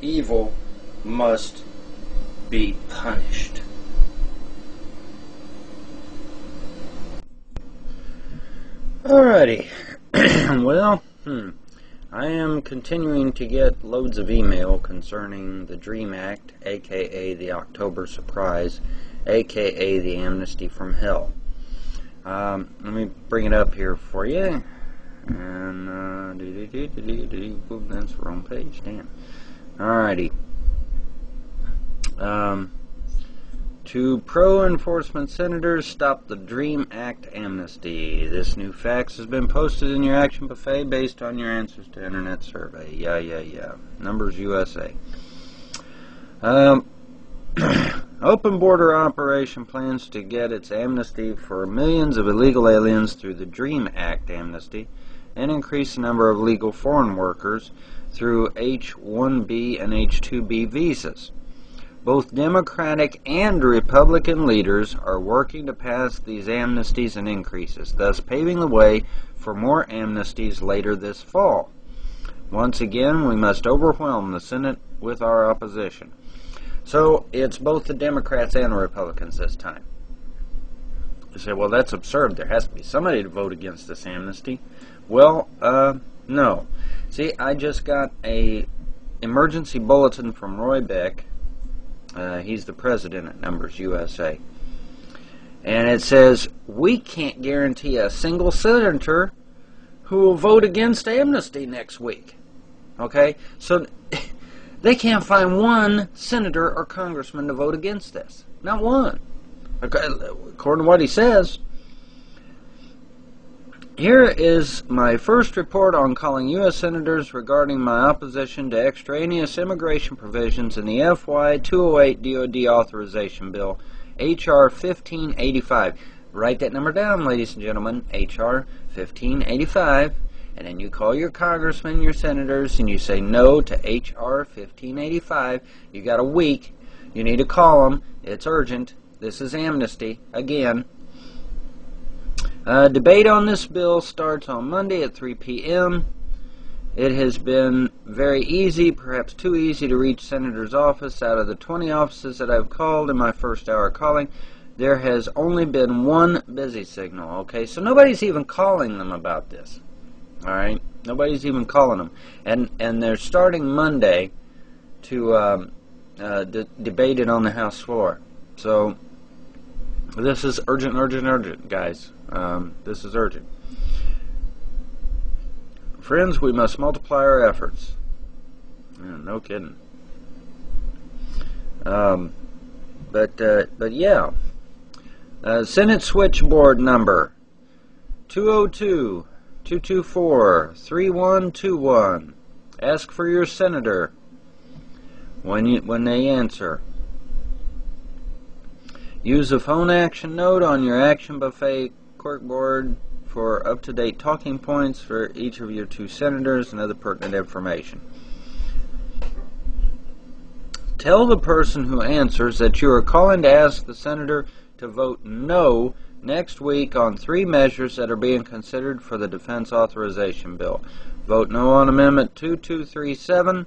Evil must be punished. Alrighty. Well, I am continuing to get loads of email concerning the DREAM Act, aka the October Surprize, aka the Amnesty from Hell. Let me bring it up here for you. And that's the wrong page. Damn. Alrighty. To pro-enforcement senators, stop the DREAM Act amnesty. This new fax has been posted in your action buffet based on your answers to internet survey. Yeah. Numbers USA. Open border operation plans to get its amnesty for millions of illegal aliens through the DREAM Act amnesty and increase the number of legal foreign workers through H-1B and H-2B visas. Both Democratic and Republican leaders are working to pass these amnesties and increases, thus paving the way for more amnesties later this fall. Once again, we must overwhelm the Senate with our opposition. So, it's both the Democrats and the Republicans this time. You say, well, that's absurd. There has to be somebody to vote against this amnesty. Well, no. See, I just got a emergency bulletin from Roy Beck. He's the president at Numbers USA. And it says, we can't guarantee a single senator who will vote against amnesty next week. Okay? So, they can't find one senator or congressman to vote against this. Not one. Okay, according to what he says. Here is my first report on calling U.S. senators regarding my opposition to extraneous immigration provisions in the FY 208 DoD authorization bill, H.R. 1585. Write that number down, ladies and gentlemen, H.R. 1585. And then you call your congressmen, your senators, and you say no to H.R. 1585. You got a week. You need to call them. It's urgent. This is amnesty. Again. Debate on this bill starts on Monday at 3 p.m. It has been very easy, perhaps too easy, to reach Senator's office. Out of the 20 offices that I've called in my first hour calling, there has only been one busy signal. Okay, so nobody's even calling them about this. All right, nobody's even calling them, and they're starting Monday to debate it on the House floor. So this is urgent, guys. This is urgent. Friends, we must multiply our efforts. Yeah, no kidding. But yeah. Senate switchboard number 202-224-3121. Ask for your senator when they answer. Use a phone action note on your action buffet corkboard for up-to-date talking points for each of your two senators and other pertinent information. Tell the person who answers that you are calling to ask the senator to vote no next week on 3 measures that are being considered for the Defense Authorization Bill. Vote no on Amendment 2237.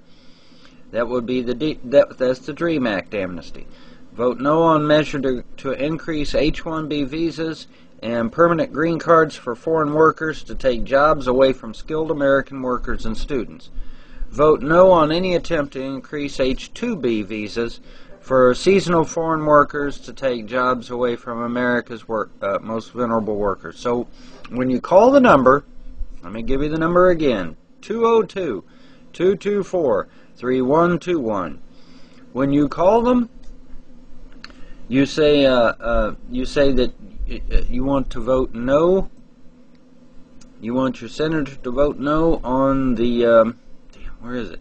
That would be that's the DREAM Act amnesty. Vote no on measure to increase H-1B visas and permanent green cards for foreign workers to take jobs away from skilled American workers and students. Vote no on any attempt to increase H-2B visas for seasonal foreign workers to take jobs away from America's most vulnerable workers. So when you call the number, let me give you the number again, 202-224-3121. When you call them, you say that you want to vote no. You want your senator to vote no on the where is it?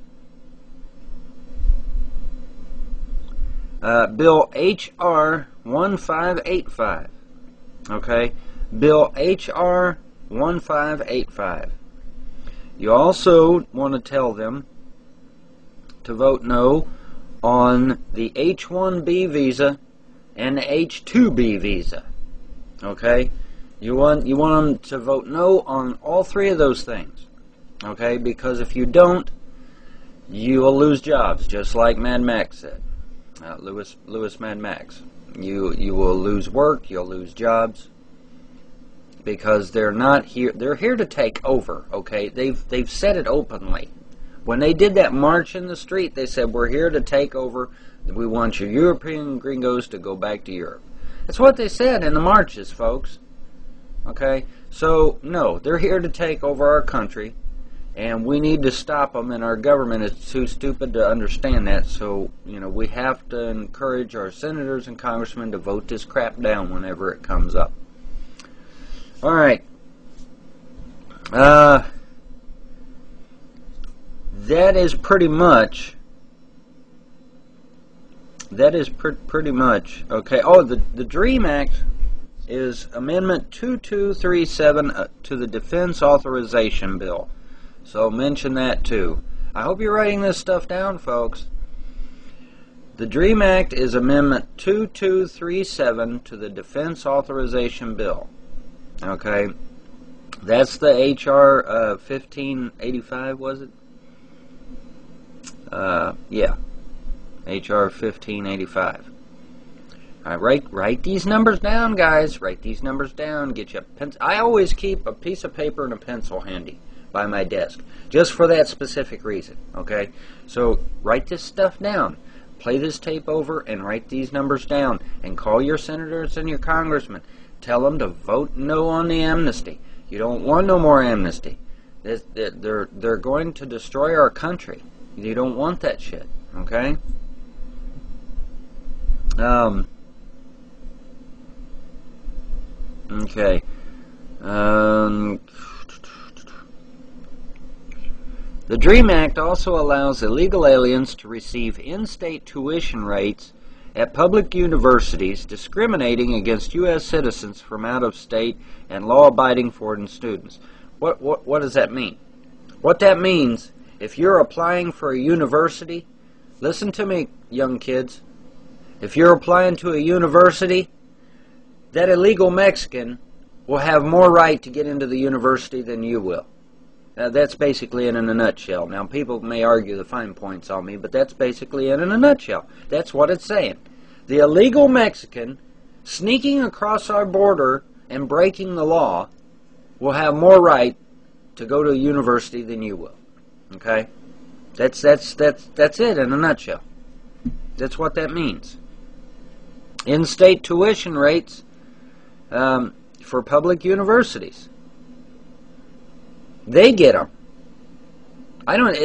Bill H.R. 1585. Okay, Bill H.R. 1585. You also want to tell them to vote no on the H-1B visa and the H-2B visa. Okay? You want them to vote no on all 3 of those things. Okay? Because if you don't, you will lose jobs, just like Mad Max said. Lewis Mad Max. You will lose work, you'll lose jobs, because they're not here. They're here to take over. Okay, they've said it openly. When they did that march in the street, they said, we're here to take over. We want your European gringos to go back to Europe. That's what they said in the marches, folks. Okay? So, no, they're here to take over our country, and we need to stop them, and our government is too stupid to understand that. So, we have to encourage our senators and congressmen to vote this crap down whenever it comes up. All right. That is pretty much. Okay. Oh, the DREAM Act is Amendment 2237 to the Defense Authorization Bill. So mention that too. I hope you're writing this stuff down, folks. The DREAM Act is Amendment 2237 to the Defense Authorization Bill. Okay. That's the H.R. 1585, was it? Yeah. H.R. 1585. All right, write these numbers down, guys. Write these numbers down. Get you a pencil. I always keep a piece of paper and a pencil handy by my desk, just for that specific reason. Okay, so write this stuff down. Play this tape over and write these numbers down. And call your senators and your congressmen. Tell them to vote no on the amnesty. You don't want no more amnesty. They're going to destroy our country. You don't want that shit. Okay. Okay. The DREAM Act also allows illegal aliens to receive in-state tuition rates at public universities, discriminating against U.S. citizens from out of state and law-abiding foreign students. What does that mean? What that means, if you're applying for a university, listen to me, young kids. If you're applying to a university, that illegal Mexican will have more right to get into the university than you will. That's basically it in a nutshell. Now, people may argue the fine points on me, but that's basically it in a nutshell. That's what it's saying. The illegal Mexican sneaking across our border and breaking the law will have more right to go to a university than you will. Okay? That's it in a nutshell. That's what that means. In-state tuition rates for public universities. They get them. I don't.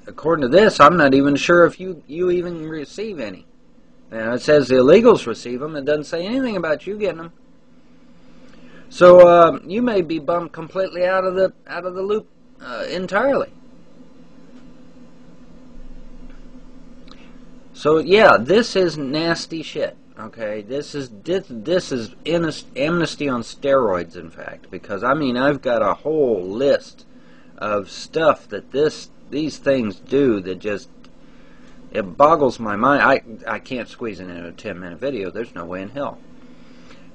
According to this, I'm not even sure if you even receive any. It says the illegals receive them. It doesn't say anything about you getting them. So you may be bumped completely out of the loop entirely. So yeah, this is nasty shit. Okay, this is amnesty on steroids, in fact, because I mean I've got a whole list of stuff that these things do that just it boggles my mind. I can't squeeze it into a 10-minute video. There's no way in hell.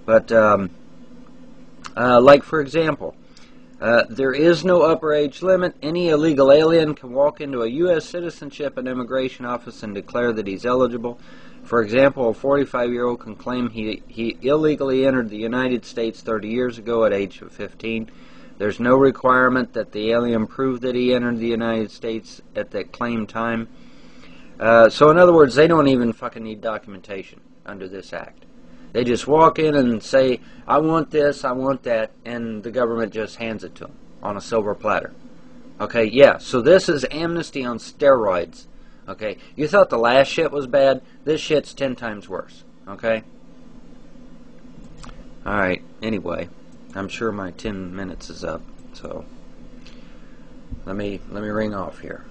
But like for example, there is no upper age limit. Any illegal alien can walk into a U.S. Citizenship and Immigration Office and declare that he's eligible. For example, a 45-year-old can claim he illegally entered the United States 30 years ago at age of 15. There's no requirement that the alien prove that he entered the United States at that claimed time. So in other words, they don't even fucking need documentation under this act. They just walk in and say, I want this, I want that, and the government just hands it to them on a silver platter. Okay, yeah, so this is amnesty on steroids. Okay, you thought the last shit was bad? This shit's 10 times worse. Okay? Alright, anyway, I'm sure my 10 minutes is up, so let me ring off here.